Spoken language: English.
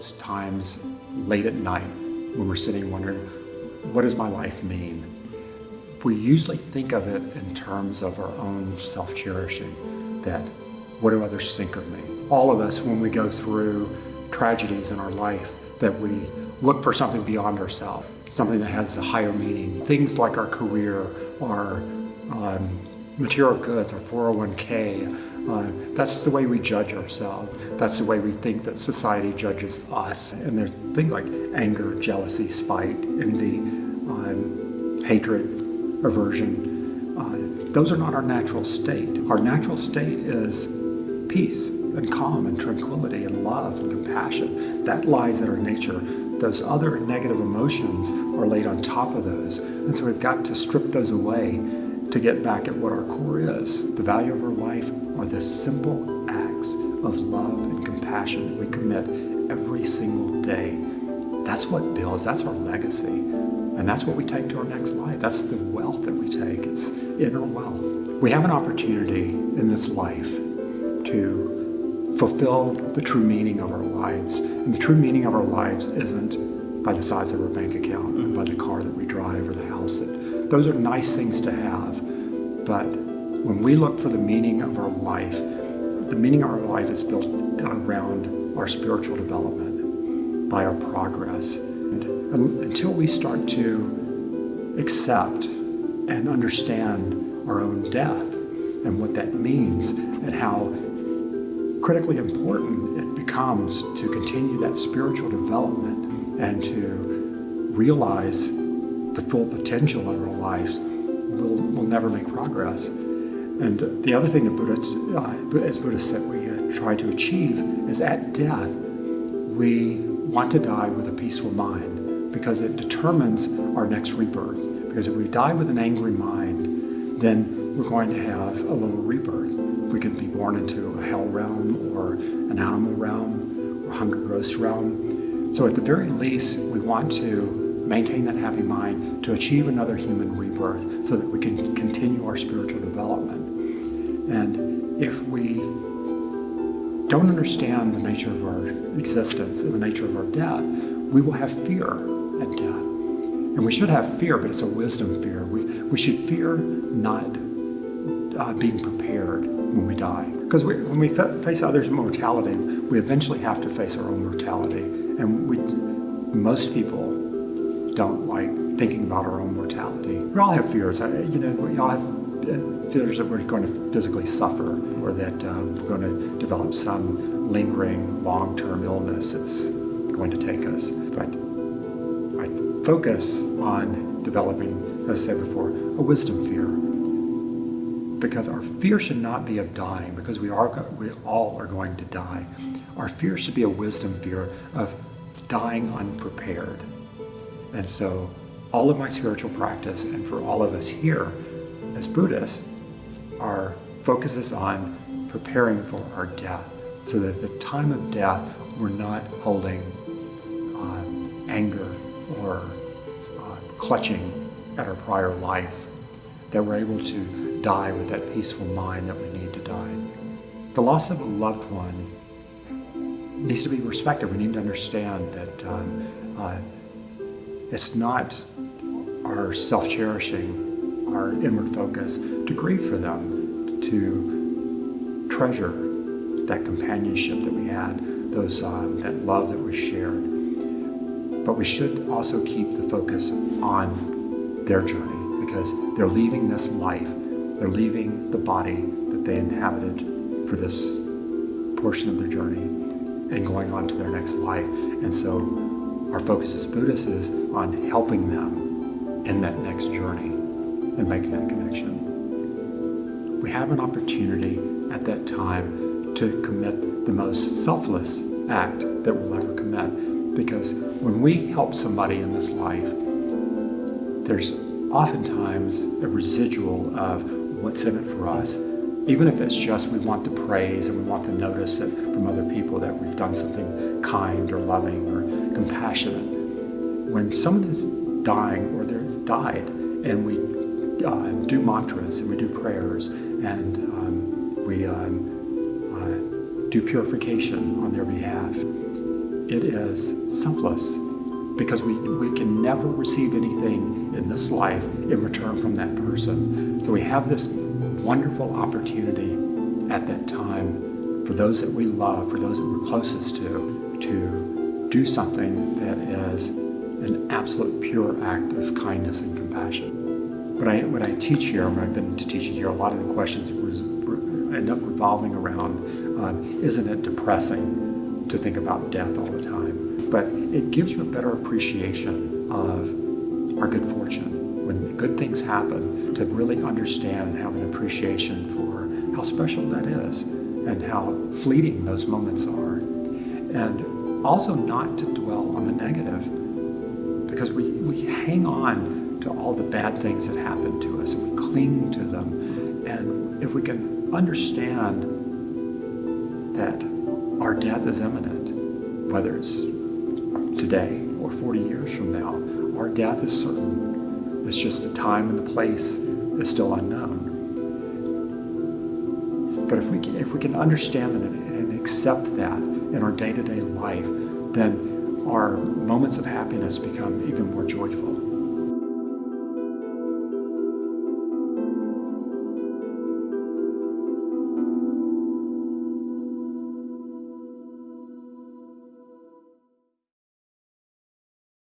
those times late at night when we're sitting wondering, what does my life mean? We usually think of it in terms of our own self-cherishing, that what do others think of me? All of us, when we go through tragedies in our life, that we look for something beyond ourselves, something that has a higher meaning. Things like our career, our material goods, our 401k, that's the way we judge ourselves. That's the way we think that society judges us. And there's things like anger, jealousy, spite, envy, hatred, aversion. Those are not our natural state. Our natural state is peace and calm and tranquility and love and compassion. That lies in our nature. Those other negative emotions are laid on top of those. And so we've got to strip those away to get back at what our core is. The value of our life are the simple acts of love and compassion that we commit every single day. That's what builds, that's our legacy. And that's what we take to our next life. That's the wealth that we take. It's inner wealth. We have an opportunity in this life to fulfill the true meaning of our lives. And the true meaning of our lives isn't by the size of our bank account, and by the car that we drive or the house. Those are nice things to have. But when we look for the meaning of our life, the meaning of our life is built around our spiritual development, by our progress. And until we start to accept and understand our own death and what that means and how critically important it becomes to continue that spiritual development and to realize the full potential of our lives, we'll never make progress. And the other thing that as Buddhists that we try to achieve is at death, we want to die with a peaceful mind, because it determines our next rebirth. Because if we die with an angry mind, then we're going to have a lower rebirth. We can be born into a hell realm or an animal realm or hunger gross realm. So at the very least, we want to maintain that happy mind to achieve another human rebirth so that we can continue our spiritual development. And if we don't understand the nature of our existence and the nature of our death, we will have fear at death. And we should have fear, but it's a wisdom fear. We should fear not being prepared when we die. Because when we face others' mortality, we eventually have to face our own mortality. And most people don't like thinking about our own mortality. We all have fears. We all have fears that we're going to physically suffer, or that we're going to develop some lingering long-term illness that's going to take us. But I focus on developing, as I said before, a wisdom fear. Because our fear should not be of dying, because we all are going to die. Our fear should be a wisdom fear of dying unprepared. And so all of my spiritual practice, and for all of us here as Buddhists, our focus is on preparing for our death, so that at the time of death, we're not holding anger or clutching at our prior life, that we're able to die with that peaceful mind that we need to die. The loss of a loved one needs to be respected. We need to understand that it's not our self-cherishing, our inward focus, to grieve for them, to treasure that companionship that we had, that love that was shared. But we should also keep the focus on their journey, because they're leaving this life. They're leaving the body that they inhabited for this portion of their journey and going on to their next life. And so our focus as Buddhists is on helping them in that next journey and making that connection. We have an opportunity at that time to commit the most selfless act that we'll ever commit, because when we help somebody in this life, there's oftentimes a residual of what's in it for us. Even if it's just we want the praise and we want to notice it from other people that we've done something kind or loving or compassionate. When someone is dying or they've died, and we do mantras and we do prayers and we do purification on their behalf, it is selfless, because we can never receive anything in this life in return from that person. So we have this wonderful opportunity at that time for those that we love, for those that we're closest to do something that is an absolute pure act of kindness and compassion. When I teach here, when I've been to teaching here, a lot of the questions end up revolving around, isn't it depressing to think about death all the time? But it gives you a better appreciation of our good fortune. When good things happen, to really understand and have an appreciation for how special that is and how fleeting those moments are. And also not to dwell on the negative, because we hang on to all the bad things that happen to us and we cling to them. And if we can understand that our death is imminent, whether it's today or 40 years from now, our death is certain. It's just the time and the place is still unknown. But if we can understand that and accept that in our day-to-day life, then our moments of happiness become even more joyful.